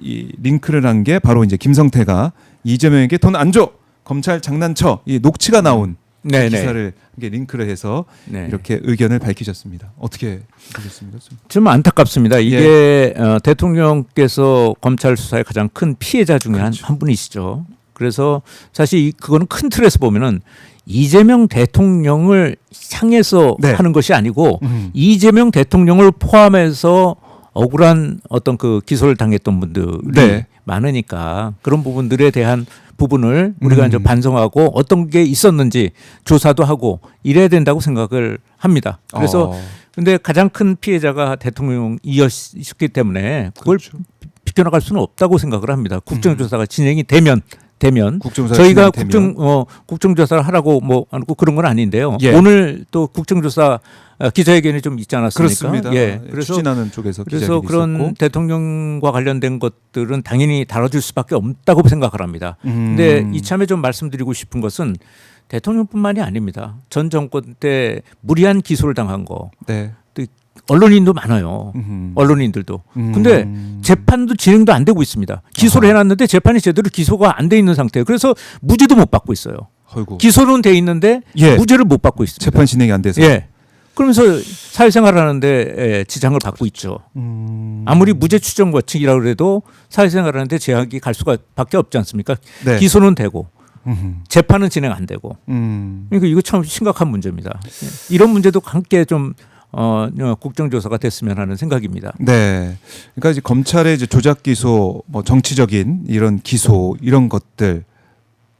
이 링크를 한 게 바로 이제 김성태가 이재명에게 돈 안 줘, 검찰 장난쳐, 이 녹취가 나온 그 네네. 기사를 이게 링크를 해서 네. 이렇게 의견을 밝히셨습니다. 어떻게 보셨습니까? 좀 안타깝습니다. 이게 대통령께서 검찰 수사의 가장 큰 피해자 중에 그렇죠. 한 분이시죠. 그래서 사실 그거는 큰 틀에서 보면은 이재명 대통령을 향해서 네. 하는 것이 아니고 이재명 대통령을 포함해서 억울한 어떤 그 기소를 당했던 분들이 네. 많으니까 그런 부분들에 대한 부분을 우리가 이제 반성하고 어떤 게 있었는지 조사도 하고 이래야 된다고 생각을 합니다. 그래서 근데 가장 큰 피해자가 대통령이었기 때문에 그걸 그렇죠. 비껴나갈 수는 없다고 생각을 합니다. 국정조사가 진행이 되면 국정조사 저희가 진행되면. 국정조사를 하라고 뭐 하고 그런 건 아닌데요. 예. 오늘 또 국정조사 기자회견이 좀 있지 않았습니까? 그렇습니다. 예. 그래서 추진하는 쪽에서 그래서 기자회견이 그런 있었고. 대통령과 관련된 것들은 당연히 다뤄질 수밖에 없다고 생각을 합니다. 근데 이참에 좀 말씀드리고 싶은 것은 대통령뿐만이 아닙니다. 전 정권 때 무리한 기소를 당한 거. 네. 또 언론인도 많아요. 언론인들도. 근데 재판도 진행도 안 되고 있습니다. 기소를 해놨는데 재판이 제대로 기소가 안 돼 있는 상태예요. 그래서 무죄도 못 받고 있어요. 아이고. 기소는 돼 있는데 예. 무죄를 못 받고 있습니다. 재판 진행이 안 돼서. 예. 그러면서 사회생활을 하는데 지장을 받고 있죠. 아무리 무죄 추정 거치기라고 그래도 사회생활을 하는데 제약이 갈 수가 밖에 없지 않습니까? 네. 기소는 되고 재판은 진행 안 되고. 그러니까 이거 참 심각한 문제입니다. 이런 문제도 함께 좀 국정조사가 됐으면 하는 생각입니다. 네. 그러니까 이제 검찰의 이제 조작 기소, 뭐 정치적인 이런 기소 이런 것들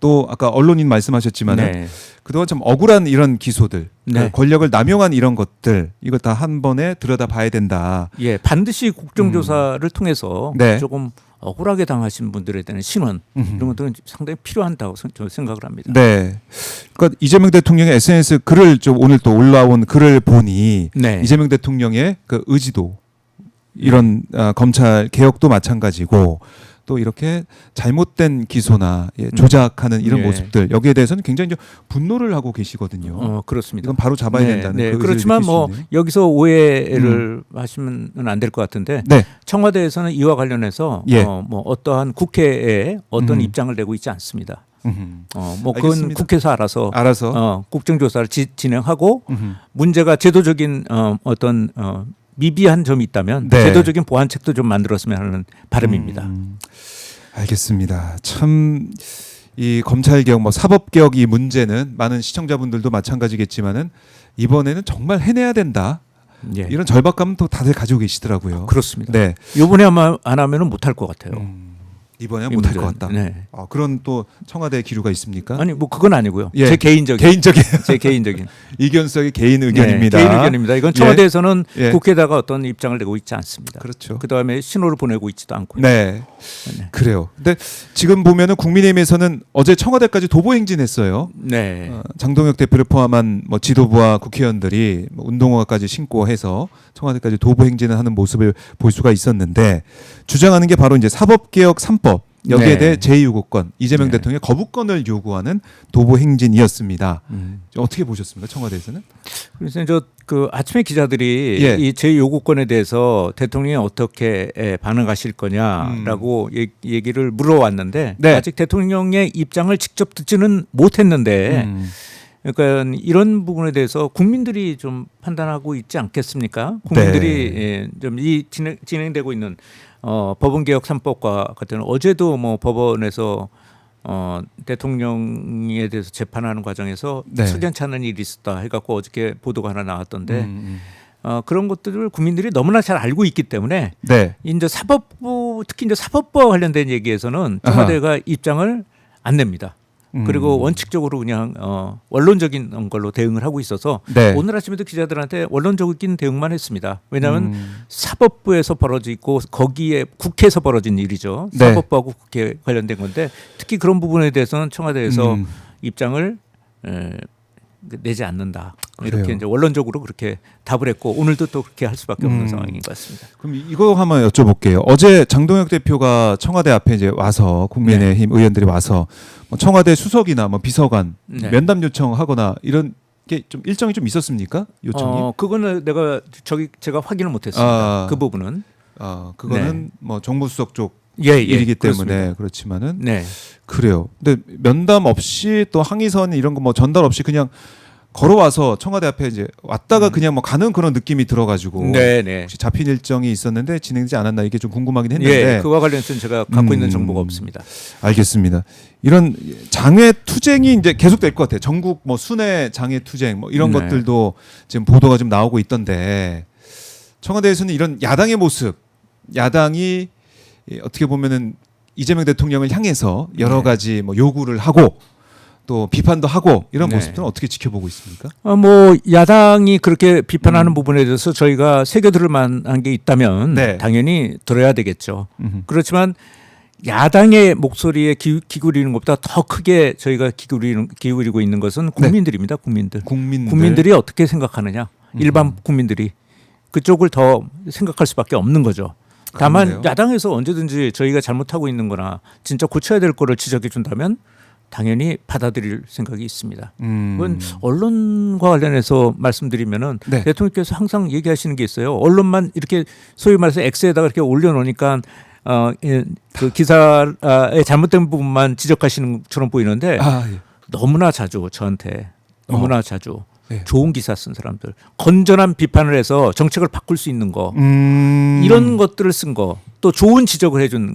또 아까 언론인 말씀하셨지만은 네. 그동안 좀 억울한 이런 기소들, 네. 권력을 남용한 이런 것들 이거 다 한 번에 들여다봐야 된다. 예, 반드시 국정조사를 통해서 네. 조금 억울하게 당하신 분들에 대한 신원 이런 것들은 상당히 필요한다고 저는 생각을 합니다. 네. 그러니까 이재명 대통령의 SNS 글을 좀 오늘 또 올라온 글을 보니 네. 이재명 대통령의 그 의지도 이런 검찰 개혁도 마찬가지고 또 이렇게 잘못된 기소나 조작하는 이런 예. 모습들 여기에 대해서는 굉장히 좀 분노를 하고 계시거든요. 그렇습니다. 이건 바로 잡아야 된다는 그 의지를 그렇지만 느낄 수 뭐 있네요. 여기서 오해를 하시면 안 될 것 같은데 네. 청와대에서는 이와 관련해서 예. 뭐 어떠한 국회에 어떤 입장을 내고 있지 않습니다. 뭐 그건 알겠습니다. 국회에서 알아서 국정조사를 진행하고 문제가 제도적인 어떤 미비한 점이 있다면 네. 제도적인 보완책도 좀 만들었으면 하는 바람입니다. 알겠습니다. 참 이 검찰 개혁, 뭐 사법 개혁 이 문제는 많은 시청자분들도 마찬가지겠지만은 이번에는 정말 해내야 된다. 예. 이런 절박감은 또 다들 가지고 계시더라고요. 그렇습니다. 네. 이번에 아마 안 하면은 못할 것 같아요. 이번에 이 못할 것 문제는. 같다. 네. 그런 또 청와대 기류가 있습니까? 아니 뭐 그건 아니고요. 예. 제 개인적인 제 개인적인 이견석의 개인 의견입니다. 네, 개인 의견입니다. 이건 청와대에서는 예. 국회에다가 어떤 입장을 내고 있지 않습니다. 그렇죠. 그다음에 신호를 보내고 있지도 않고요. 네. 네. 그래요. 근데 지금 보면은 국민의힘에서는 어제 청와대까지 도보 행진했어요. 네. 장동혁 대표를 포함한 뭐 지도부와 국회의원들이 뭐 운동화까지 신고 해서 청와대까지 도보 행진을 하는 모습을 볼 수가 있었는데 주장하는 게 바로 이제 사법개혁 3법 여기에 네. 대해 제2요구권 이재명 네. 대통령의 거부권을 요구하는 도보 행진이었습니다. 어떻게 보셨습니까? 청와대에서는? 그래서 그 아침에 기자들이 예. 이 제 요구권에 대해서 대통령이 어떻게 반응하실 거냐라고 얘기를 물어왔는데 네. 아직 대통령의 입장을 직접 듣지는 못했는데 그러니까 이런 부분에 대해서 국민들이 좀 판단하고 있지 않겠습니까? 국민들이 네. 좀 이 진행되고 있는 법원개혁 3법과 같은 어제도 뭐 법원에서 대통령에 대해서 재판하는 과정에서 네. 석연치 않은 일이 있었다 해갖고 어저께 보도가 하나 나왔던데 그런 것들을 국민들이 너무나 잘 알고 있기 때문에 네. 이제 사법부 특히 이제 사법부와 관련된 얘기에서는 청와대가 입장을 안 냅니다. 그리고 원칙적으로 그냥 원론적인 걸로 대응을 하고 있어서 네. 오늘 아침에도 기자들한테 원론적인 대응만 했습니다. 왜냐하면 사법부에서 벌어지고 거기에 국회에서 벌어진 일이죠. 네. 사법부하고 국회 관련된 건데 특히 그런 부분에 대해서는 청와대에서 입장을 내지 않는다. 이렇게 그래요. 이제 원론적으로 그렇게 답을 했고 오늘도 또 그렇게 할 수밖에 없는 상황인 것 같습니다. 그럼 이거 한번 여쭤볼게요. 어제 장동혁 대표가 청와대 앞에 이제 와서 국민의힘 의원들이 와서 뭐 청와대 수석이나 뭐 비서관 네. 면담 요청하거나 이런 게 좀 일정이 좀 있었습니까? 요청이? 그거는 제가 확인을 못했습니다. 그 부분은 그거는 뭐 정무수석 쪽 예, 예, 일이기 때문에 그렇습니다. 그렇지만은 네. 그래요. 근데 면담 없이 또 항의선 이런 거 뭐 전달 없이 그냥 걸어와서 청와대 앞에 이제 왔다가 그냥 뭐 가는 그런 느낌이 들어가지고 네, 네. 혹시 잡힌 일정이 있었는데 진행되지 않았나 이게 좀 궁금하긴 했는데 예, 그와 관련해서는 제가 갖고 있는 정보가 없습니다. 알겠습니다. 이런 장외 투쟁이 이제 계속될 것 같아요. 전국 뭐 순회 장외 투쟁 뭐 이런 네. 것들도 지금 보도가 좀 나오고 있던데 청와대에서는 이런 야당의 모습, 야당이 어떻게 보면은 이재명 대통령을 향해서 여러 가지 뭐 요구를 하고 또 비판도 하고 이런 네. 모습들은 어떻게 지켜보고 있습니까? 뭐 야당이 그렇게 비판하는 부분에 대해서 저희가 새겨들을 만한 게 있다면 네. 당연히 들어야 되겠죠. 음흠. 그렇지만 야당의 목소리에 기울이는 것보다 더 크게 저희가 기울이고 있는 것은 국민들입니다. 국민들. 국민들이 어떻게 생각하느냐. 일반 국민들이 그쪽을 더 생각할 수밖에 없는 거죠. 다만 그런데요? 야당에서 언제든지 저희가 잘못하고 있는 거나 진짜 고쳐야 될 거를 지적해 준다면 당연히 받아들일 생각이 있습니다. 그건 언론과 관련해서 말씀드리면은 네. 대통령께서 항상 얘기하시는 게 있어요. 언론만 이렇게 소위 말해서 X에다가 이렇게 올려놓으니까 그 기사의 잘못된 부분만 지적하시는 것처럼 보이는데 예. 너무나 자주 저한테 너무나 자주 네. 좋은 기사 쓴 사람들, 건전한 비판을 해서 정책을 바꿀 수 있는 거 이런 것들을 쓴 거, 또 좋은 지적을 해준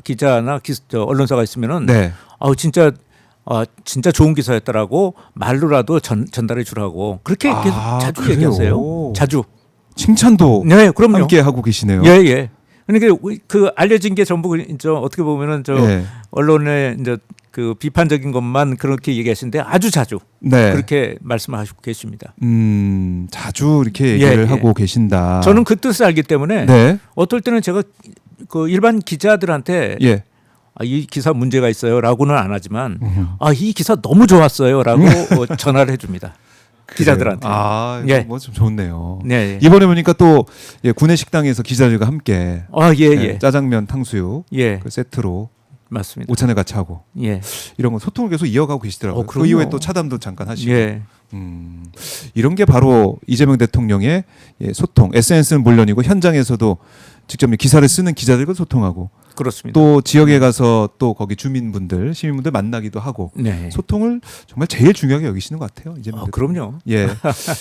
기자나 언론사가 있으면은 네. 진짜 좋은 기사였다라고 말로라도 전달해 주라고 그렇게 계속 자주 그래요? 얘기하세요. 자주. 칭찬도 네, 그럼요. 함께 하고 계시네요. 예, 예. 그러니까 그 알려진 게 전부 어떻게 보면은 예. 언론에 이제 그 비판적인 것만 그렇게 얘기하시는데 아주 자주 네. 그렇게 말씀하시고 계십니다. 자주 이렇게 얘기를 예. 하고 계신다. 저는 그 뜻을 알기 때문에 네. 어떨 때는 제가 그 일반 기자들한테 예. 이 기사 문제가 있어요라고는 안 하지만 이 기사 너무 좋았어요라고 전화를 해줍니다. 기자들한테. 예. 예. 뭐 좀 좋네요. 네, 예. 이번에 보니까 또 구내 식당에서 기자들과 함께 예. 짜장면, 탕수육 예. 그 세트로 맞습니다. 오찬을 같이 하고 예. 이런 거 소통을 계속 이어가고 계시더라고요. 그 그럼요. 이후에 또 차담도 잠깐 하시고. 예. 이런 게 바로 이재명 대통령의 소통, SNS는 물론이고 현장에서도 직접 기사를 쓰는 기자들과 소통하고 그렇습니다. 또 지역에 가서 또 거기 주민분들, 시민분들 만나기도 하고 네. 소통을 정말 제일 중요하게 여기시는 것 같아요. 이재명 대통령. 그럼요. 예.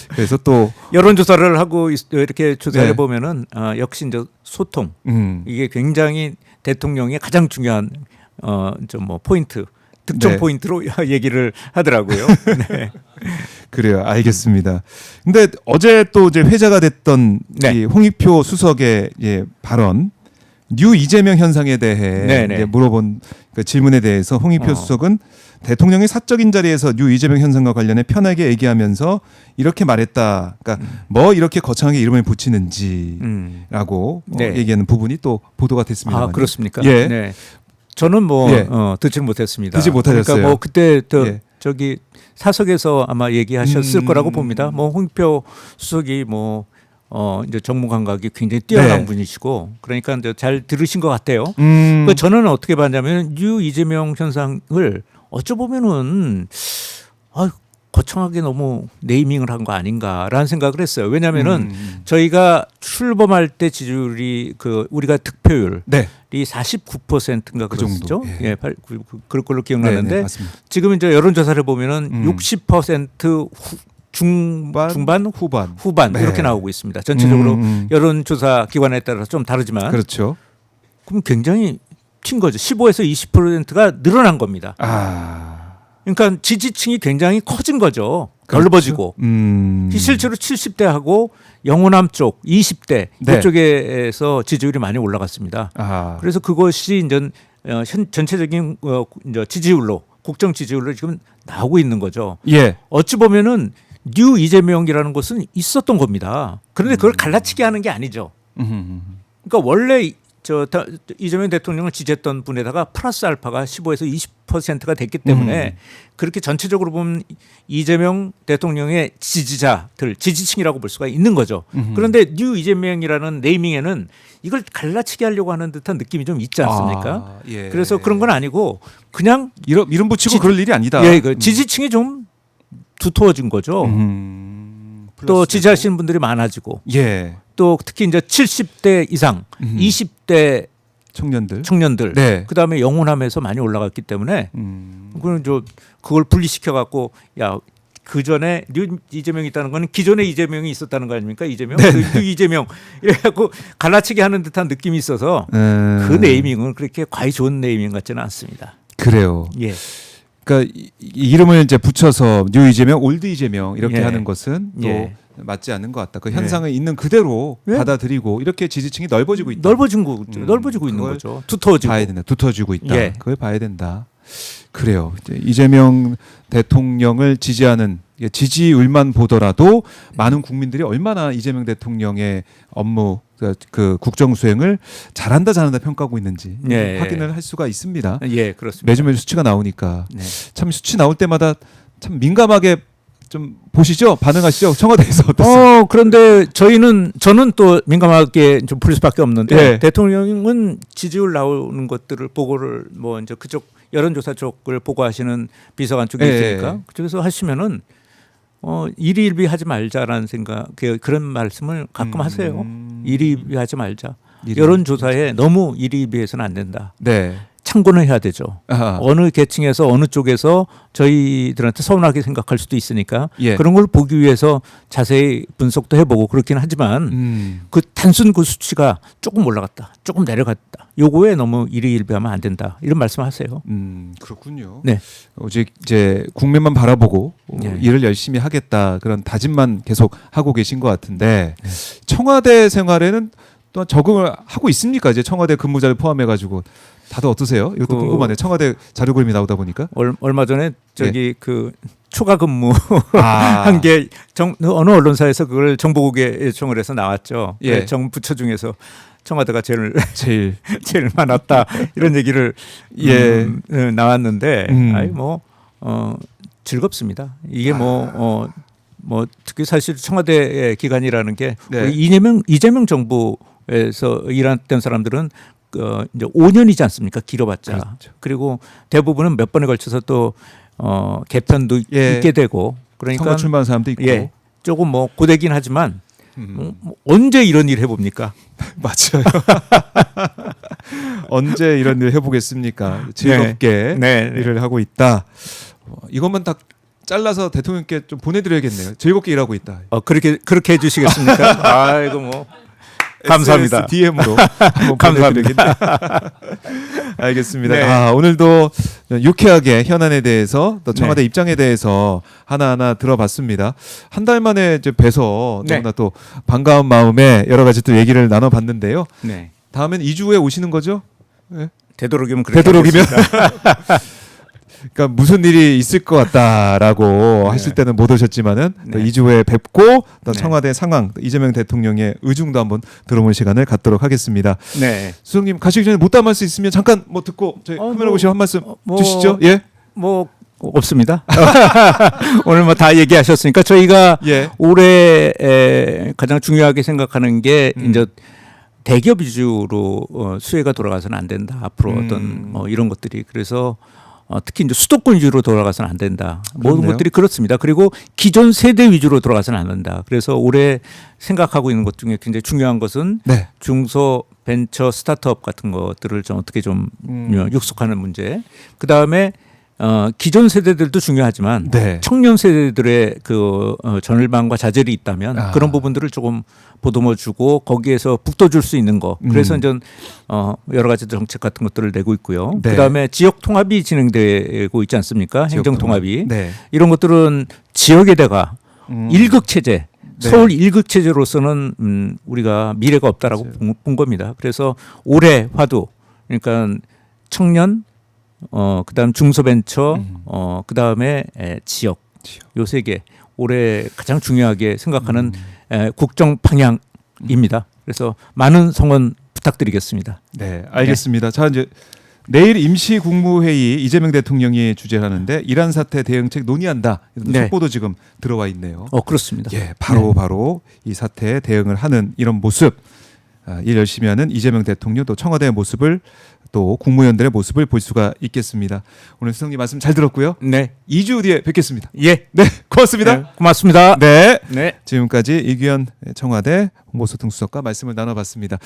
그래서 또 여론조사를 하고 이렇게 조사해 네. 보면은 역시 이제 소통 이게 이게 굉장히 대통령의 가장 중요한 포인트 득점 네. 포인트로 얘기를 하더라고요. 네. 그래요. 알겠습니다. 근데 어제 또 이제 회자가 됐던 네. 이 홍익표 수석의 발언, 뉴 이재명 현상에 대해 네, 네. 이제 물어본 그 질문에 대해서 홍익표 어. 수석은 대통령이 사적인 자리에서 뉴 이재명 현상과 관련해 편하게 얘기하면서 이렇게 말했다. 그러니까 뭐 이렇게 거창하게 이름을 붙이는지라고 네. 얘기하는 부분이 또 보도가 됐습니다. 그렇습니까? 예. 네. 저는 예. 듣지 못했습니다. 듣지 못하셨어요. 그러니까 뭐 그때 예. 저기 사석에서 아마 얘기하셨을 거라고 봅니다. 뭐 홍익표 수석이 이제 정무 감각이 굉장히 뛰어난 네. 분이시고 그러니까 이제 잘 들으신 것 같아요. 음. 그 저는 어떻게 봤냐면 뉴 이재명 현상을 어쩌보면은 거창하게 너무 네이밍을 한 거 아닌가라는 생각을 했어요. 왜냐하면은 저희가 출범할 때 지지율이 우리가 득표율이 네. 49%인가 그 그랬죠. 정도. 예. 그럴 걸로 기억나는데 네, 맞습니다. 지금 이제 여론조사를 보면은 60% 중반 후반 네. 이렇게 나오고 있습니다. 전체적으로 음. 여론조사 기관에 따라서 좀 다르지만 그렇죠. 그럼 굉장히 튄 거죠. 15에서 20%가 늘어난 겁니다. 그러니까 지지층이 굉장히 커진 거죠. 그렇죠. 넓어지고 실제로 70대하고 영호남 쪽 20대 네. 이쪽에서 지지율이 많이 올라갔습니다. 그래서 그것이 이제 전체적인 이제 지지율로 국정 지지율로 지금 나오고 있는 거죠. 예. 어찌 보면은 뉴 이재명이라는 것은 있었던 겁니다. 그런데 그걸 갈라치기 하는 게 아니죠. 그러니까 원래 이재명 대통령을 지지했던 분에다가 플러스 알파가 15에서 20%가 됐기 때문에 그렇게 전체적으로 보면 이재명 대통령의 지지층이라고 볼 수가 있는 거죠. 그런데 뉴 이재명이라는 네이밍에는 이걸 갈라치기 하려고 하는 듯한 느낌이 좀 있지 않습니까? 예. 그래서 그런 건 아니고 그냥 이름 붙이고 그럴 일이 아니다. 예, 지지층이 좀 두터워진 거죠. 또 플러스 지지하시는 분들이 많아지고 예. 또 특히 이제 70대 이상, 20대 청년들, 네. 그다음에 영혼함에서 많이 올라갔기 때문에 그건 그걸 분리시켜 갖고 야. 그 전에 이재명이 있다는 건 기존에 이재명이 있었다는 거 아닙니까? 이재명, 그 이재명 이래갖고 갈라치기 하는 듯한 느낌이 있어서 그 네이밍은 그렇게 과히 좋은 네이밍 같지는 않습니다. 그래요. 예. 그러니까 이름을 이제 붙여서 뉴 이재명, 올드 이재명 이렇게 예. 하는 것은 또 예. 맞지 않는 것 같다. 그 현상을 있는 그대로 예. 받아들이고 이렇게 지지층이 넓어지고 있다. 넓어지고 있는 거죠. 두터워지고. 봐야 된다. 두터워지고 있다. 예. 그걸 봐야 된다. 그래요. 이제 이재명 대통령을 지지하는 지지율만 보더라도 많은 국민들이 얼마나 이재명 대통령의 업무 그 국정 수행을 잘한다 평가하고 있는지 예. 확인을 할 수가 있습니다. 예, 그렇습니다. 매주 수치가 나오니까 네. 참 수치 나올 때마다 참 민감하게 좀 보시죠. 반응하시죠. 청와대에서 어떠세요? 그런데 저는 또 민감하게 좀 풀 수밖에 없는데 네. 대통령은 지지율 나오는 것들을 보고를 뭐 이제 그쪽 여론조사 쪽을 보고하시는 비서관 쪽에 네. 있으니까 그쪽에서 하시면은 일희일비 하지 말자라는 생각 그런 말씀을 가끔 하세요. 일희일비 하지 말자. 여론조사에 너무 일희일비해서는 안 된다. 네. 참고는 해야 되죠. 아하. 어느 계층에서 어느 쪽에서 저희들한테 서운하게 생각할 수도 있으니까 예. 그런 걸 보기 위해서 자세히 분석도 해보고 그렇긴 하지만 그 단순 그 수치가 조금 올라갔다, 조금 내려갔다. 요거에 너무 일희일비하면 안 된다. 이런 말씀하세요. 그렇군요. 네. 오직 이제 국면만 바라보고 네. 일을 열심히 하겠다 그런 다짐만 계속 하고 계신 것 같은데 청와대 생활에는 또 적응을 하고 있습니까? 이제 청와대 근무자를 포함해가지고. 다들 어떠세요? 이것도 궁금하네요. 청와대 자료 그림이 나오다 보니까. 얼마 전에 저기 그 초과 근무 아. 한 게 어느 언론사에서 그걸 정보국에 요청을 해서 나왔죠. 예. 정부처 중에서 청와대가 제일 제일 많았다 이런 얘기를 예. 나왔는데 아이 뭐 즐겁습니다. 이게 뭐 특히 사실 청와대 기관이라는 게 네. 우리 이재명 정부에서 일했던 사람들은 이제 5년이지 않습니까? 길어봤자. 그렇죠. 그리고 대부분은 몇 번에 걸쳐서 또 개편도 예. 있게 되고 그러니까 선거 출마한 사람도 있고. 예, 조금 뭐 고되긴 하지만 뭐 언제 이런 일 해봅니까? 맞아요. 언제 이런 일 해보겠습니까? 즐겁게 네. 일을 하고 있다. 이것만 다 잘라서 대통령께 좀 보내드려야겠네요. 즐겁게 일하고 있다. 그렇게 해주시겠습니까? 아이고 뭐 감사합니다. DM으로 한번 감사합니다. 알겠습니다. 네. 오늘도 유쾌하게 현안에 대해서 또 청와대 입장에 대해서 하나하나 들어봤습니다. 한 달 만에 이제 뵈서 너무나 또 반가운 마음에 여러 가지 또 얘기를 나눠봤는데요. 네. 다음엔 2주에 오시는 거죠? 네. 되도록이면 그렇게 되도록이면. 하겠습니다. 그러니까 무슨 일이 있을 것 같다라고 하실 때는 못 오셨지만은 또 2주 후에 뵙고 또 청와대 상황, 이재명 대통령의 의중도 한번 들어볼 시간을 갖도록 하겠습니다. 네. 수석님 가시기 전에 못 담을 수 있으면 잠깐 뭐 듣고 저희 카메라 보시고 한 말씀 주시죠. 예. 뭐 없습니다. 오늘 뭐 다 얘기하셨으니까 저희가 예. 올해 가장 중요하게 생각하는 게 이제 대기업 위주로 수혜가 돌아가서는 안 된다. 앞으로 어떤 뭐 이런 것들이 그래서 특히 이제 수도권 위주로 돌아가서는 안 된다. 모든 그렇네요. 것들이 그렇습니다. 그리고 기존 세대 위주로 돌아가서는 안 된다. 그래서 올해 생각하고 있는 것 중에 굉장히 중요한 것은 네. 중소 벤처 스타트업 같은 것들을 좀 어떻게 좀 육성하는 문제. 그 다음에 기존 세대들도 중요하지만 네. 청년 세대들의 그 전일반과 자질이 있다면 그런 부분들을 조금 보듬어주고 거기에서 북돋줄 수 있는 거. 그래서 이제 여러 가지 정책 같은 것들을 내고 있고요. 네. 그다음에 지역 통합이 진행되고 있지 않습니까? 행정 통합이 네. 이런 것들은 지역에다가 일극 체제. 서울 일극 체제로서는 우리가 미래가 없다라고 본 겁니다. 그래서 올해 화두 그러니까 청년 그다음 중소벤처 그다음에 지역 요 세 개 올해 가장 중요하게 생각하는 국정 방향입니다. 그래서 많은 성원 부탁드리겠습니다. 네, 알겠습니다. 자, 이제 내일 임시 국무회의 이재명 대통령이 주재하는데 이란 사태 대응책 논의한다. 이런 속보도 지금 들어와 있네요. 그렇습니다. 예, 바로 이 사태에 대응을 하는 이런 모습, 일 열심히 하는 이재명 대통령 또 청와대의 모습을 또 국무위원들의 모습을 볼 수가 있겠습니다. 오늘 수석님 말씀 잘 들었고요. 네. 2주 뒤에 뵙겠습니다. 예. 네, 고맙습니다. 네, 고맙습니다. 네. 네. 지금까지 이규현 청와대 홍보소통수석과 말씀을 나눠봤습니다.